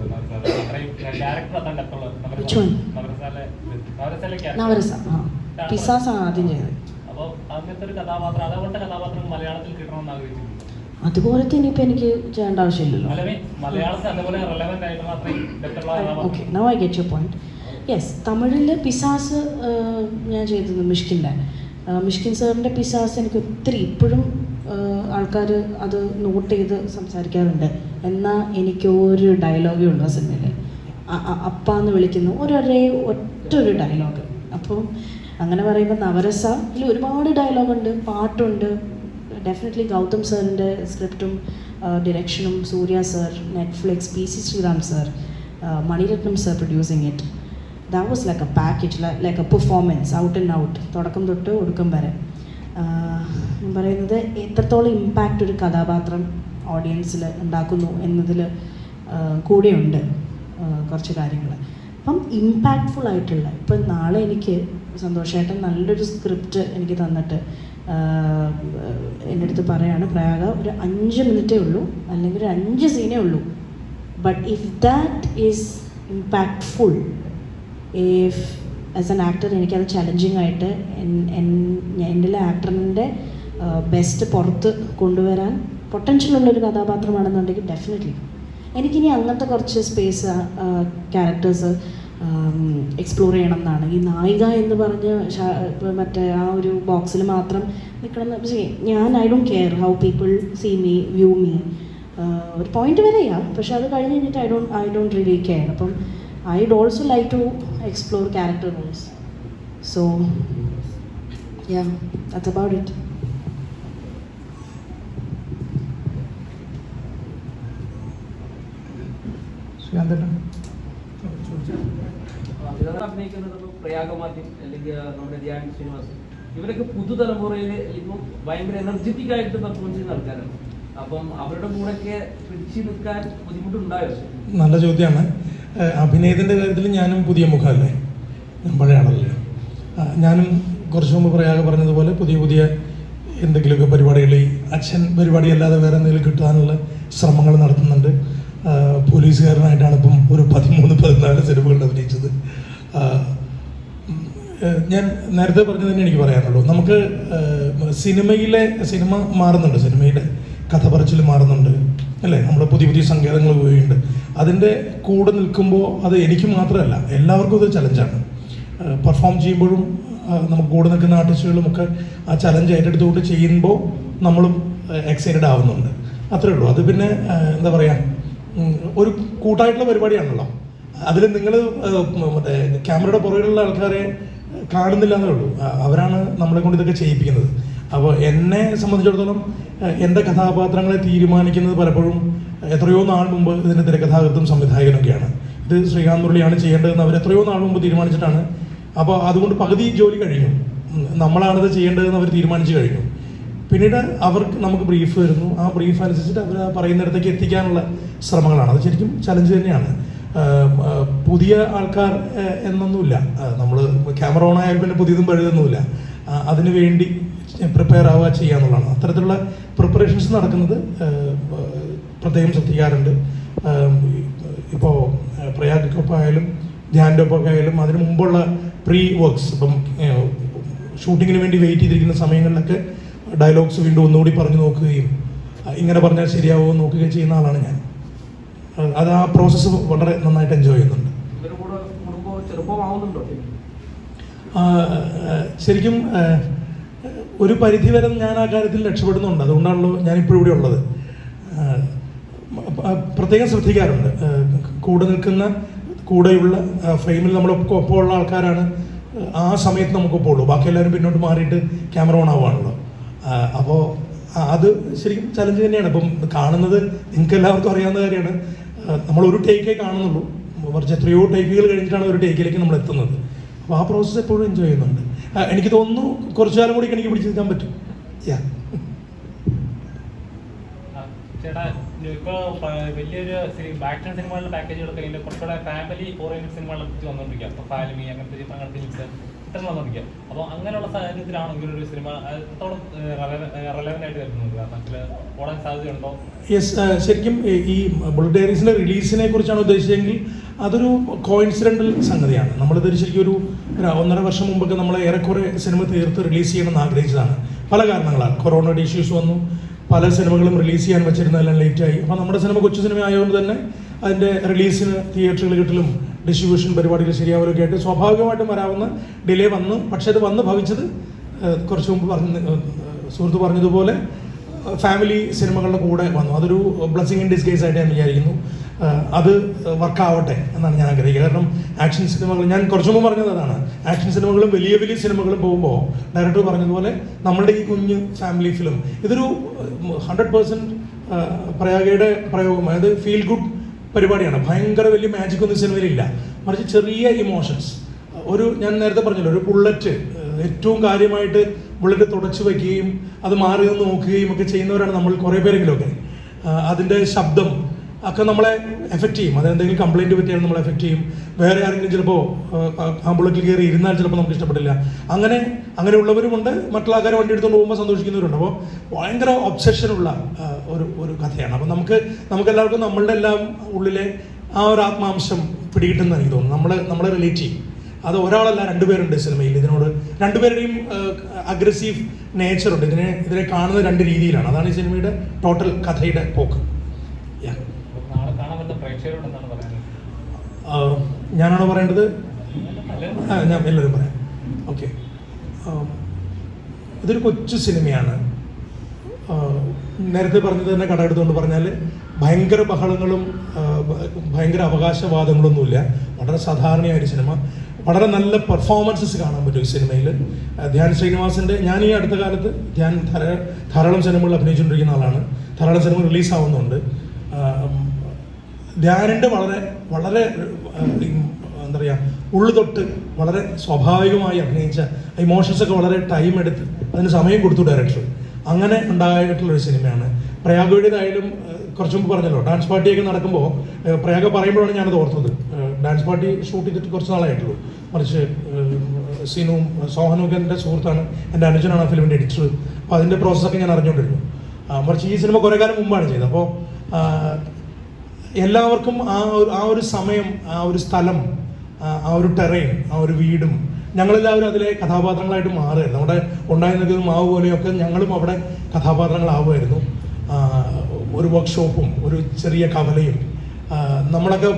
നവരസ പിസാസാണ് ആദ്യം ചെയ്തത്. അപ്പോൾ അങ്ങനത്തെ ഒരു കഥാപാത്രം, അതേപോലത്തെ കഥാപാത്രം മലയാളത്തിൽ കിട്ടണമെന്ന് ആഗ്രഹിച്ചിട്ടുണ്ട്. അതുപോലത്തെ ഇനിയിപ്പോൾ എനിക്ക് ചെയ്യേണ്ട ആവശ്യമില്ലല്ലോ. മലയാളത്തിൽ അതേപോലെ റെലവൻ്റ് ആയിട്ടുള്ള അത്രയും ബെറ്ററുള്ള. Okay, now I get your point. Yes, തമിഴിൽ പിസാസ് ഞാൻ ചെയ്തത് മിഷ്കിൻ സാറിൻ്റെ പിസാസ് എനിക്ക് ഒത്തിരി ഇപ്പോഴും ആൾക്കാർ അത് നോട്ട് ചെയ്ത് സംസാരിക്കാറുണ്ട്. എന്നാൽ എനിക്ക് ഒരു ഡയലോഗേ ഉള്ളൂ ആ സിനിമയിൽ. അപ്പ എന്ന് വിളിക്കുന്നു ഒറ്റൊരു ഡയലോഗ്. അപ്പോൾ അങ്ങനെ പറയുമ്പോൾ നവരസയിൽ ഒരുപാട് ഡയലോഗുണ്ട്, പാട്ടുണ്ട്. ഡെഫിനറ്റ്ലി ഗൗതം സാറിൻ്റെ സ്ക്രിപ്റ്റും ഡിറക്ഷനും, Suriya sir, Netflix, PC Sreeram sir, Mani Ratnam sir producing it. That was like a package, like a performance, out and out, തുടക്കം തൊട്ട് ഒടുക്കം വരെ. ഞാൻ പറയുന്നത് എത്രത്തോളം ഇമ്പാക്റ്റ് ഒരു കഥാപാത്രം ഓഡിയൻസിൽ ഉണ്ടാക്കുന്നു എന്നതിൽ കൂടെയുണ്ട് കുറച്ച് കാര്യങ്ങൾ. അപ്പം ഇമ്പാക്റ്റ്ഫുൾ ആയിട്ടുള്ള, ഇപ്പം നാളെ എനിക്ക് സന്തോഷമായിട്ട് നല്ലൊരു സ്ക്രിപ്റ്റ് എനിക്ക് തന്നിട്ട് എൻ്റെ അടുത്ത് പറയാണ്, പ്രയാഗ ഒരു 5 മിനിറ്റേ ഉള്ളൂ, അല്ലെങ്കിൽ ഒരു 5 സീനേ ഉള്ളൂ, but if that is impactful, if as an actor എനിക്കത് ചലഞ്ചിങ് ആയിട്ട് എൻ്റെ ആക്ടറിൻ്റെ ബെസ്റ്റ് പുറത്ത് കൊണ്ടുവരാൻ പൊട്ടൻഷ്യലുള്ളൊരു കഥാപാത്രമാണെന്നുണ്ടെങ്കിൽ ഡെഫിനറ്റ്ലി എനിക്കിനി അങ്ങനത്തെ കുറച്ച് സ്പേസ് ക്യാരക്ടേഴ്സ് എക്സ്പ്ലോർ ചെയ്യണം എന്നാണ്. ഈ നായിക എന്ന് പറഞ്ഞ് മറ്റേ ആ ഒരു ബോക്സിൽ മാത്രം നിൽക്കണം എന്ന് ഞാൻ I don't care how people see me, view me. ഒരു പോയിന്റ് വരെയാ, പക്ഷെ അത് കഴിഞ്ഞ് കഴിഞ്ഞിട്ട് ഐ ഡോണ്ട് റിയലി കെയർ. അപ്പം I'd also like to explore character roles. So, yeah, that's about it. അഭിനയിക്കുന്നത് പ്രയാഗ മാർട്ടിൻ അല്ലെങ്കിൽ നമ്മുടെ ധ്യാൻ ശ്രീനിവാസ്, ഇവരൊക്കെ പുതുതലമുറയിൽ ഇപ്പം ഭയങ്കര എനർജറ്റിക് ആയിട്ട് പെർഫോമൻസ് ചെയ്യുന്ന ആൾക്കാരാണ്. അപ്പം അവരുടെ കൂടെയൊക്കെ പിടിച്ചു നിൽക്കാൻ ബുദ്ധിമുട്ടുണ്ടായോ? നല്ല ചോദ്യമാണ്. അഭിനയത്തിൻ്റെ കാര്യത്തിൽ ഞാനും പുതിയ മുഖമല്ലേ, ഞാൻ പഴയ ആളല്ലേ. ഞാനും കുറച്ച് മുമ്പ് പ്രയാഗ പറഞ്ഞതുപോലെ പുതിയ എന്തെങ്കിലുമൊക്കെ പരിപാടികൾ, ഈ അച്ഛൻ പരിപാടി അല്ലാതെ വേറെ എന്തെങ്കിലും കിട്ടാനുള്ള ശ്രമങ്ങൾ നടത്തുന്നുണ്ട്. പോലീസുകാരനായിട്ടാണ് ഇപ്പം ഒരു 13-14 സിനിമകളിൽ അഭിനയിച്ചത്. ഞാൻ നേരത്തെ പറഞ്ഞത് തന്നെ എനിക്ക് പറയാനുള്ളൂ. നമുക്ക് സിനിമ മാറുന്നുണ്ട്, സിനിമയിലെ കഥ പറച്ചിൽ മാറുന്നുണ്ട്, അല്ലേ, നമ്മൾ പുതിയ പുതിയ സങ്കേതങ്ങൾ ഉപയോഗിക്കുന്നുണ്ട്. അതിൻ്റെ കൂടെ നിൽക്കുമ്പോൾ അത് എനിക്ക് മാത്രമല്ല എല്ലാവർക്കും അതൊരു ചലഞ്ചാണ്. പെർഫോം ചെയ്യുമ്പോഴും നമുക്ക് കൂടെ നിൽക്കുന്ന ആർട്ടിസ്റ്റുകളും ഒക്കെ ആ ചലഞ്ച് ഏറ്റെടുത്തുകൊണ്ട് ചെയ്യുമ്പോൾ നമ്മളും എക്സൈറ്റഡ് ആവുന്നുണ്ട്. അത്രേ ഉള്ളൂ. അത് പിന്നെ എന്താ പറയുക, ഒരു കൂട്ടായിട്ടുള്ള പരിപാടിയാണല്ലോ. അതിൽ നിങ്ങൾ മറ്റേ ക്യാമറയുടെ പുറകിലുള്ള ആൾക്കാരെ കാണുന്നില്ല എന്നേ ഉള്ളൂ. അവരാണ് നമ്മളെ കൊണ്ട് ഇതൊക്കെ ചെയ്യിപ്പിക്കുന്നത്. അപ്പോൾ എന്നെ സംബന്ധിച്ചിടത്തോളം എൻ്റെ കഥാപാത്രങ്ങളെ തീരുമാനിക്കുന്നത് പലപ്പോഴും എത്രയോ നാൾ മുമ്പ് ഇതിൻ്റെ തിരക്കഥാകൃത്തും സംവിധായകനൊക്കെയാണ്. ഇത് ശ്രീകാന്ത് മുരളിയാണ് ചെയ്യേണ്ടതെന്ന് അവർ എത്രയോ നാൾ മുമ്പ് തീരുമാനിച്ചിട്ടാണ്. അപ്പോൾ അതുകൊണ്ട് പകുതി ജോലി കഴിഞ്ഞു, നമ്മളാണിത് ചെയ്യേണ്ടതെന്ന് അവർ തീരുമാനിച്ചു കഴിഞ്ഞു. പിന്നീട് അവർക്ക് നമുക്ക് ബ്രീഫ് വരുന്നു, ആ ബ്രീഫ് അനുസരിച്ചിട്ട് അവർ പറയുന്നിടത്തേക്ക് എത്തിക്കാനുള്ള ശ്രമങ്ങളാണ്. അത് ശരിക്കും ചലഞ്ച് തന്നെയാണ്. പുതിയ ആൾക്കാർ എന്നൊന്നുമില്ല, നമ്മൾ ക്യാമറ ഓൺ ആയാൽ പിന്നെ പുതിയതും പഴുതൊന്നുമില്ല. അതിനു വേണ്ടി പ്രിപ്പയർ ആവുക ചെയ്യുക എന്നുള്ളതാണ്. അത്തരത്തിലുള്ള പ്രിപ്പറേഷൻസ് നടക്കുന്നത് പ്രത്യേകം ശ്രദ്ധിക്കാറുണ്ട്. ഇപ്പോൾ പ്രയാഗൊപ്പം ആയാലും ധ്യാൻ്റെ ഒപ്പം ആയാലും അതിന് മുമ്പുള്ള പ്രീ വർക്ക്സ്, ഇപ്പം ഷൂട്ടിങ്ങിന് വേണ്ടി വെയിറ്റ് ചെയ്തിരിക്കുന്ന സമയങ്ങളിലൊക്കെ ഡയലോഗ്സ് വീണ്ടും ഒന്നുകൂടി പറഞ്ഞു നോക്കുകയും ഇങ്ങനെ പറഞ്ഞാൽ ശരിയാവുമോ നോക്കുകയും ചെയ്യുന്ന ആളാണ് ഞാൻ. അത് ആ പ്രോസസ്സ് വളരെ നന്നായിട്ട് എൻജോയ് ചെയ്യുന്നുണ്ട്. ശരിക്കും ഒരു പരിധിവരെ ഞാൻ ആ കാര്യത്തിൽ രക്ഷപ്പെടുന്നുണ്ട്. അതുകൊണ്ടാണല്ലോ ഞാനിപ്പോഴും ഇവിടെ ഉള്ളത്. പ്രത്യേകം ശ്രദ്ധിക്കാറുണ്ട്. കൂടെ നിൽക്കുന്ന കൂടെയുള്ള ഫ്രെയിമിൽ നമ്മളൊപ്പം ഉള്ള ആൾക്കാരാണ് ആ സമയത്ത് നമുക്കൊപ്പം ഉള്ളൂ. ബാക്കി എല്ലാവരും പിന്നോട്ട് മാറിയിട്ട് ക്യാമറ ഓൺ ആവുകയാണല്ലോ. അപ്പോൾ അത് ശരിക്കും ചലഞ്ച് തന്നെയാണ്. ഇപ്പം കാണുന്നത് നിങ്ങൾക്ക് എല്ലാവർക്കും അറിയാവുന്ന കാര്യമാണ്. നമ്മളൊരു ടേക്കേ കാണുന്നുള്ളൂ, കുറച്ച് എത്രയോ ടേക്കുകൾ കഴിഞ്ഞിട്ടാണ് ഒരു ടേക്കിലേക്ക് നമ്മൾ എത്തുന്നത്. അപ്പോൾ ആ പ്രോസസ്സ് എപ്പോഴും എൻജോയ് ചെയ്യുന്നുണ്ട്. എനിക്ക് തോന്നുന്നു കുറച്ചു കാലം കൂടി എനിക്ക് പിടിച്ചു നിൽക്കാൻ പറ്റും. ചേട്ടാ, ഇപ്പോൾ വലിയൊരു ആക്ഷൻ സിനിമകളുടെ പാക്കേജുകളൊക്കെ കഴിഞ്ഞാൽ കുറച്ചുകൂടെ ഫാമിലി ഓറിയന്റഡ് സിനിമകളൊക്കെ വന്നുകൊണ്ടിരിക്കുക. അപ്പോൾ ഫാമിലി അങ്ങനത്തെ ചിത്രങ്ങൾ ഇത്രയും വന്നുകൊണ്ടിരിക്കുക. അപ്പോൾ അങ്ങനെയുള്ള സാഹചര്യത്തിലാണെങ്കിൽ ഒരു സിനിമ എത്രത്തോളം റെലവൻ്റ് ആയിട്ട് വരുന്നത്, കാരണം ഓടാൻ സാധ്യതയുണ്ടോ? യെസ്, ശരിക്കും ഈ ബുള്ളറ്റ് ഡയറീസിൻ്റെ റിലീസിനെ കുറിച്ചാണ് ഉദ്ദേശിച്ചതെങ്കിൽ അതൊരു കോയിൻസിഡൻ്റൽ സംഗതിയാണ്. നമ്മളിതൊരു ശരിക്കും ഒരു 1.5 വർഷം മുമ്പൊക്കെ നമ്മൾ ഏറെക്കുറെ സിനിമ തീർത്ത് റിലീസ് ചെയ്യണമെന്ന് ആഗ്രഹിച്ചതാണ്. പല കാരണങ്ങളാൽ കൊറോണയുടെ ഇഷ്യൂസ് വന്നു, പല സിനിമകളും റിലീസ് ചെയ്യാൻ വെച്ചിരുന്നതെല്ലാം ലേറ്റായി. അപ്പോൾ നമ്മുടെ സിനിമ കൊച്ചു സിനിമ ആയതുകൊണ്ട് തന്നെ അതിൻ്റെ റിലീസിന് തിയേറ്ററുകൾ കിട്ടലും ഡിസ്ട്രിബ്യൂഷൻ പരിപാടികൾ ശരിയാവലൊക്കെ ആയിട്ട് സ്വാഭാവികമായിട്ടും വരാവുന്ന ഡിലേ വന്നു. പക്ഷേ അത് വന്ന് ഭവിച്ചത് കുറച്ച് മുമ്പ് സുഹൃത്ത് പറഞ്ഞതുപോലെ ഫാമിലി സിനിമകളുടെ കൂടെ വന്നു. അതൊരു ബ്ലെസ്സിങ് ഇൻ ഡിസ്ഗൈസ് ആയിട്ട് ഞാൻ വിചാരിക്കുന്നു. അത് വർക്കാവട്ടെ എന്നാണ് ഞാൻ ആഗ്രഹിക്കുന്നത്. കാരണം ആക്ഷൻ സിനിമകൾ, ഞാൻ കുറച്ചു മുമ്പ് പറഞ്ഞത് അതാണ്, ആക്ഷൻ സിനിമകളും വലിയ വലിയ സിനിമകളും പോകുമ്പോൾ ഡയറക്ടർ പറഞ്ഞതുപോലെ നമ്മളുടെ ഈ കുഞ്ഞ് ഫാമിലി ഫിലിം ഇതൊരു 100% പ്രയാഗയുടെ പ്രയോഗം, അതായത് ഫീൽ ഗുഡ് പരിപാടിയാണ്. ഭയങ്കര വലിയ മാജിക് ഒന്നും സിനിമയിലില്ല, മറിച്ച് ചെറിയ ഇമോഷൻസ്. ഞാൻ നേരത്തെ പറഞ്ഞല്ലോ, ഒരു ബുള്ളറ്റ് ഏറ്റവും കാര്യമായിട്ട് ബുള്ളറ്റ് തുടച്ചു വയ്ക്കുകയും അത് മാറി നിന്ന് നോക്കുകയും ഒക്കെ ചെയ്യുന്നവരാണ് നമ്മൾ കുറേ പേരെങ്കിലുമൊക്കെ. അതിൻ്റെ ശബ്ദം ഒക്കെ നമ്മളെ എഫക്റ്റ് ചെയ്യും. അതെന്തെങ്കിലും കംപ്ലൈൻറ്റ് പറ്റിയാൽ നമ്മളെ എഫക്റ്റ് ചെയ്യും. വേറെ ആരെങ്കിലും ചിലപ്പോൾ ആ ബുള്ളറ്റിൽ കയറി ഇരുന്നാൽ ചിലപ്പോൾ നമുക്ക് ഇഷ്ടപ്പെട്ടില്ല. അങ്ങനെയുള്ളവരുമുണ്ട്. മറ്റുള്ള ആൾക്കാരെ വണ്ടി എടുത്തുകൊണ്ട് പോകുമ്പോൾ സന്തോഷിക്കുന്നവരുണ്ട്. അപ്പോൾ ഭയങ്കര ഒബ്സെഷനുള്ള ഒരു കഥയാണ്. അപ്പോൾ നമുക്കെല്ലാവർക്കും നമ്മളുടെ എല്ലാം ഉള്ളിലെ ആ ഒരു ആത്മാംശം പിടികിട്ടുന്ന എനിക്ക് തോന്നുന്നു. നമ്മളെ റിലേറ്റ് ചെയ്യും. അത് ഒരാളല്ല, 2 പേരുണ്ട് സിനിമയിൽ. ഇതിനോട് 2 പേരുടെയും അഗ്രസീവ് നേച്ചറുണ്ട്. ഇതിനെ കാണുന്ന 2 രീതിയിലാണ്. അതാണ് ഈ സിനിമയുടെ ടോട്ടൽ കഥയുടെ പോക്ക്. ഞാനാണോ പറയേണ്ടത്? ഞാൻ എല്ലാവരും പറയാം. ഓക്കെ, ഇതൊരു കൊച്ചു സിനിമയാണ്. നേരത്തെ പറഞ്ഞത് തന്നെ കടമെടുത്തുകൊണ്ട് പറഞ്ഞാൽ ഭയങ്കര ബഹളങ്ങളും ഭയങ്കര അവകാശവാദങ്ങളൊന്നുമില്ല. വളരെ സാധാരണയായൊരു സിനിമ. വളരെ നല്ല പെർഫോമൻസസ് കാണാൻ പറ്റും ഈ സിനിമയിൽ. ധ്യാൻ ശ്രീനിവാസിൻ്റെ, ഞാൻ ഈ അടുത്ത കാലത്ത് ധാരാളം സിനിമകളിൽ അഭിനയിച്ചുകൊണ്ടിരിക്കുന്ന ആളാണ്. ധാരാളം സിനിമ റിലീസാവുന്നുണ്ട്. ധ്യാനിൻ്റെ വളരെ എന്താ പറയുക, ഉള്ളു തൊട്ട് വളരെ സ്വാഭാവികമായി അഭിനയിച്ച ഇമോഷൻസൊക്കെ വളരെ ടൈം എടുത്ത് അതിന് സമയം കൊടുത്തു ഡയറക്ടർ. അങ്ങനെ ഉണ്ടായിട്ടുള്ളൊരു സിനിമയാണ്. പ്രയാഗയുടേതായാലും കുറച്ച് മുമ്പ് പറഞ്ഞല്ലോ, ഡാൻസ് പാർട്ടിയൊക്കെ നടക്കുമ്പോൾ പ്രയാഗ പറയുമ്പോഴാണ് ഞാനത് ഓർത്തത്. ഡാൻസ് പാർട്ടി ഷൂട്ട് ചെയ്തിട്ട് കുറച്ച് നാളായിട്ടുള്ളൂ. മറിച്ച് സീനുവും സോഹനൊക്കെ എൻ്റെ സുഹൃത്താണ്, എൻ്റെ അനുജനാണ് ആ ഫിലിമിൻ്റെ എഡിറ്റർ. അപ്പോൾ അതിൻ്റെ പ്രോസസ്സൊക്കെ ഞാൻ അറിഞ്ഞുകൊണ്ടിരുന്നു. മറിച്ച് ഈ സിനിമ കുറേ കാലം മുമ്പാണ് ചെയ്തത്. അപ്പോൾ എല്ലാവർക്കും ആ ഒരു സമയം, ആ ഒരു സ്ഥലം, ആ ഒരു ടെറൈൻ, ആ ഒരു വീടും ഞങ്ങളെല്ലാവരും അതിലെ കഥാപാത്രങ്ങളായിട്ട് മാറുമായിരുന്നു. അവിടെ ഉണ്ടായിരുന്നത് മാവ് പോലെയൊക്കെ ഞങ്ങളും അവിടെ കഥാപാത്രങ്ങളാവുമായിരുന്നു. ഒരു വർക്ക്ഷോപ്പും ഒരു ചെറിയ കവലയും നമ്മളൊക്കെ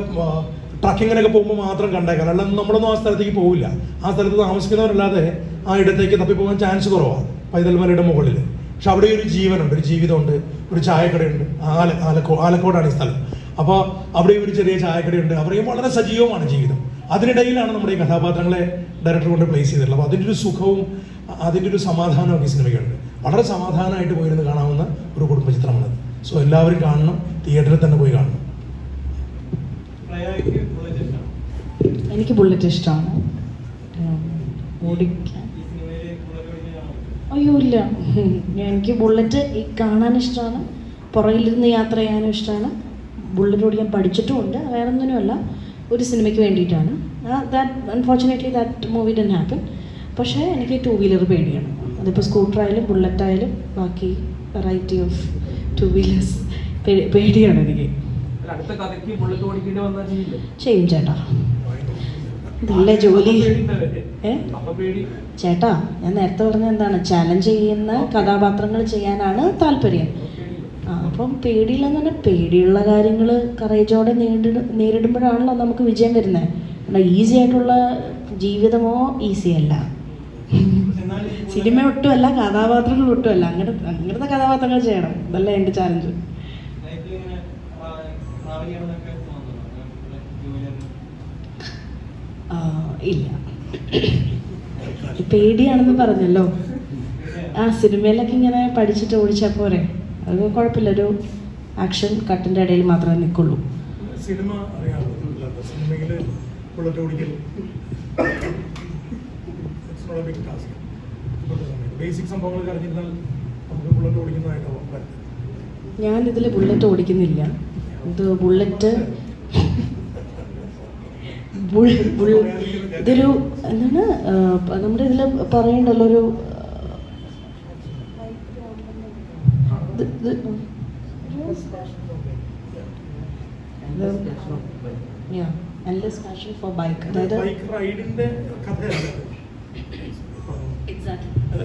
ട്രക്കിങ്ങിനൊക്കെ പോകുമ്പോൾ മാത്രം കണ്ടേക്കാം, അല്ലാതെ നമ്മളൊന്നും ആ സ്ഥലത്തേക്ക് പോവില്ല. ആ സ്ഥലത്ത് താമസിക്കുന്നവരല്ലാതെ ആ ഇടത്തേക്ക് തപ്പിപ്പോകാൻ ചാൻസ് കുറവാണ് പൈതൽ മലയുടെ മുകളിൽ. പക്ഷെ അവിടെ ഒരു ജീവനുണ്ട്, ഒരു ജീവിതമുണ്ട്, ഒരു ചായക്കടയുണ്ട്. ആലക്കോടാണ് ഈ സ്ഥലം. അപ്പോൾ അവിടെയും ഒരു ചെറിയ ചായക്കടയുണ്ട്. അവിടെയും വളരെ സജീവമാണ് ജീവിതം. അതിനിടയിലാണ് നമ്മുടെ ഈ കഥാപാത്രങ്ങളെ ഡയറക്ടർ കൊണ്ട് പ്ലേസ് ചെയ്തിട്ടുള്ളത്. അപ്പോൾ അതിൻ്റെ ഒരു സുഖവും അതിൻ്റെ ഒരു സമാധാനവും ഈ സിനിമയ്ക്കുണ്ട്. വളരെ സമാധാനമായിട്ട് പോയിരുന്ന് കാണാവുന്ന ഒരു കുടുംബ ചിത്രമാണത്. സോ എല്ലാവരും കാണണം, തിയേറ്ററിൽ തന്നെ പോയി കാണണം. എനിക്ക് ബുള്ളറ്റ് ഇഷ്ടമാണ്. ഓടിക്കാൻ അയ്യോ ഇല്ല, എനിക്ക് ബുള്ളറ്റ് കാണാൻ ഇഷ്ടമാണ്, പുറകിലിരുന്ന് യാത്ര ചെയ്യാനും ഇഷ്ടമാണ്. ബുള്ളറ്റ് ഓടിക്കാൻ പഠിച്ചിട്ടുമുണ്ട്, വേറെ ഒന്നിനുമല്ല, ഒരു സിനിമയ്ക്ക് വേണ്ടിയിട്ടാണ്. Unfortunately that movie didn't happen. പക്ഷേ എനിക്ക് 2 വീലർ പേടിയാണ്. അതിപ്പോൾ സ്കൂട്ടറായാലും ബുള്ളറ്റായാലും ബാക്കി വെറൈറ്റി ഓഫ് 2 വീലേഴ്സ് പേടിയാണ് എനിക്ക്. അടുത്ത കഥയ്ക്ക് ബുള്ളറ്റ് ഓടിക്കേണ്ടി വന്നാൽ ചെയ്യും ചേട്ടാ, ഇതല്ലേ ജോലി. ചേട്ടാ, ഞാൻ നേരത്തെ പറഞ്ഞ എന്താണ്, ചാലഞ്ച് ചെയ്യുന്ന കഥാപാത്രങ്ങൾ ചെയ്യാനാണ് താല്പര്യം. അപ്പം പേടിയില്ലെന്ന് പറഞ്ഞാൽ പേടിയുള്ള കാര്യങ്ങൾ കറേജോടെ നേരിടുമ്പോഴാണല്ലോ നമുക്ക് വിജയം വരുന്നത്. അല്ല ഈസി ആയിട്ടുള്ള ജീവിതമോ ഈസി അല്ല, സിനിമ ഒട്ടുമല്ല, കഥാപാത്രങ്ങൾ ഒട്ടുമല്ല. അങ്ങനത്തെ കഥാപാത്രങ്ങൾ ചെയ്യണം, ഇതല്ല എൻ്റെ ചാലഞ്ച്. ഇല്ല, പേടിയാണെന്ന് പറഞ്ഞല്ലോ. ആ സിനിമയിലൊക്കെ ഇങ്ങനെ പഠിച്ചിട്ട് ഓടിച്ചാൽ പോരെ, അത് കുഴപ്പമില്ല. ഒരു ആക്ഷൻ കട്ടിൻ്റെ ഇടയിൽ മാത്രമേ നിൽക്കുള്ളൂ. സിനിമ അറിയാമോ, സിനിമയിൽ ബുള്ളറ്റ് ഓടിക്കൽ ബേസിക് സംഭവങ്ങൾ അറിഞ്ഞിരുന്നാൽ നമുക്ക് ബുള്ളറ്റ് ഓടിക്കുന്നതായിട്ടോ. ഞാനിതിൽ ബുള്ളറ്റ് ഓടിക്കുന്നില്ല. ഇത് ബുള്ളറ്റ് ഇതൊരു എന്താണ് നമ്മുടെ ഇതിൽ പറയണ്ടല്ലോ, ഒരു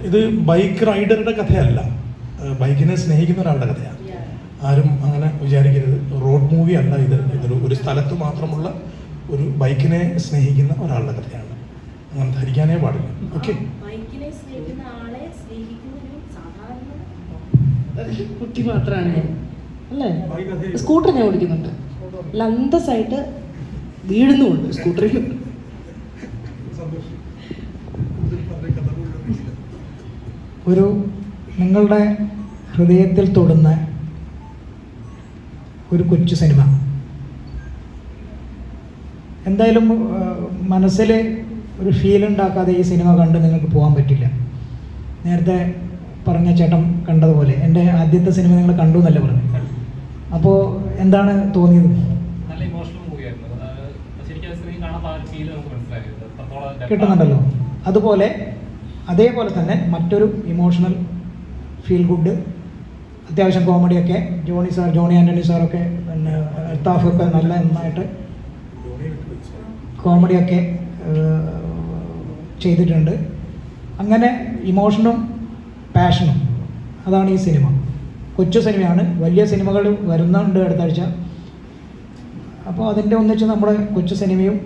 ഇത് ബൈക്ക് റൈഡറുടെ കഥയല്ല, ബൈക്കിനെ സ്നേഹിക്കുന്ന ഒരാളുടെ കഥയാണ്. ആരും അങ്ങനെ വിചാരിക്കരുത്. റോഡ് മൂവി അല്ല ഇത്. ഇതൊരു ഒരു സ്ഥലത്ത് മാത്രമുള്ള ഒരു ബൈക്കിനെ സ്നേഹിക്കുന്ന ഒരാളുടെ കഥയാണ്. അങ്ങനെ ധരിക്കാനേ പാടില്ല. ഓക്കെ, കുട്ടി മാത്രമാണ് അല്ലേ? സ്കൂട്ടർ ഞാൻ ഓടിക്കുന്നുണ്ട്, അന്തസ്സായിട്ട് വീഴുന്നുമുണ്ട് സ്കൂട്ടറിൽ. ഒരു നിങ്ങളുടെ ഹൃദയത്തിൽ തൊടുന്ന ഒരു കൊച്ചു സിനിമ എന്തായാലും മനസ്സിൽ ഒരു ഫീൽ ഉണ്ടാക്കാതെ ഈ സിനിമ കണ്ട് നിങ്ങൾക്ക് പോകാൻ പറ്റില്ല. നേരത്തെ പറഞ്ഞ ചേട്ടൻ കണ്ടതുപോലെ എൻ്റെ ആദ്യത്തെ സിനിമ നിങ്ങൾ കണ്ടു എന്നല്ല പറഞ്ഞു. അപ്പോൾ എന്താണ് തോന്നിയത്? നല്ല ഇമോഷണൽ മൂവിയായിരുന്നു. ശരിക്കും സ്ക്രീൻ കാണാൻ ആ ഫീൽ നമുക്ക് മനസ്സിലായത് കിട്ടുന്നുണ്ടല്ലോ. അതേപോലെ തന്നെ മറ്റൊരു ഇമോഷണൽ ഫീൽ ഗുഡ്, അത്യാവശ്യം കോമഡിയൊക്കെ ജോണി ആൻ്റണി സാറൊക്കെ പിന്നെ അൽത്താഫൊക്കെ നല്ല നന്നായിട്ട് കോമഡിയൊക്കെ ചെയ്തിട്ടുണ്ട്. അങ്ങനെ ഇമോഷനും പാഷനും അതാണ് ഈ സിനിമ. കൊച്ചു സിനിമയാണ്, വലിയ സിനിമകൾ വരുന്നുണ്ട് അടുത്താഴ്ച. അപ്പോൾ അതിൻ്റെ ഒന്നിച്ച് നമ്മുടെ കൊച്ചു സിനിമയും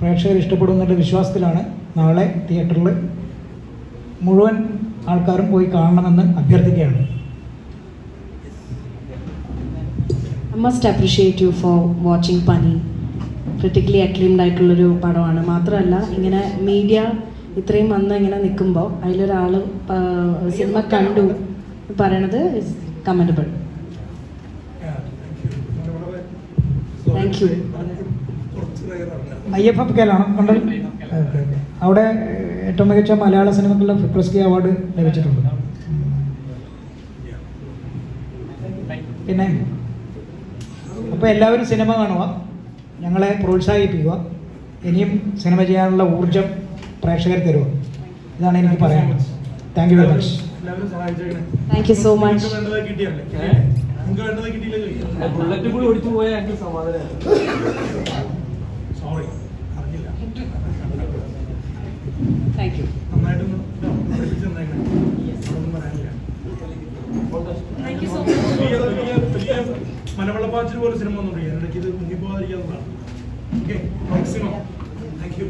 പ്രേക്ഷകർ ഇഷ്ടപ്പെടുമെന്നുള്ള വിശ്വാസത്തിലാണ് നാളെ തിയേറ്ററിൽ മുഴുവൻ ആൾക്കാരും പോയി കാണണമെന്ന് അഭ്യർത്ഥിക്കുകയാണ്. I must appreciate you for watching Pani. Critically acclaimed ആയിട്ടുള്ളൊരു പടമാണ്. മാത്രമല്ല ഇങ്ങനെ മീഡിയ ഇത്രയും വന്ന് ഇങ്ങനെ നിൽക്കുമ്പോൾ അതിലൊരാൾ സിനിമ കണ്ടു പറയണത് ഇസ് കമൻറ്റബിൾ. Thank you. IFFKയിലാണോ കണ്ടത്? അവിടെ ഏറ്റവും മികച്ച മലയാള സിനിമക്കുള്ള ഫിപ്രസ്കി അവാർഡ് ലഭിച്ചിട്ടുണ്ട്. പിന്നെ അപ്പോൾ എല്ലാവരും സിനിമ കാണുക, ഞങ്ങളെ പ്രോത്സാഹിപ്പിക്കുക, ഇനിയും സിനിമ ചെയ്യാനുള്ള ഊർജം പ്രേക്ഷകർ തരുക. ഇതാണ് എനിക്ക് പറയാനുള്ളത്. Thank you very much. Thank you so much. Bullet കൂടി ഓടിച്ചു പോയാൽ എനിക്ക് സമാധാനം. സോറി, അറിഞ്ഞില്ല. Thank you. നന്നായിട്ടൊന്ന് പഠിപ്പിച്ചു തന്നേക്കണേ. അതൊന്നും പറയാനില്ല. Thank you so much. വലിയ വാച്ചിൽ പോലെ സിനിമ ഒന്നും ചെയ്യാൻ ഇടയ്ക്ക് ഇത് മുങ്ങിപ്പോകാതിരിക്കാവുന്നതാണ്. Okay, maximum thank U.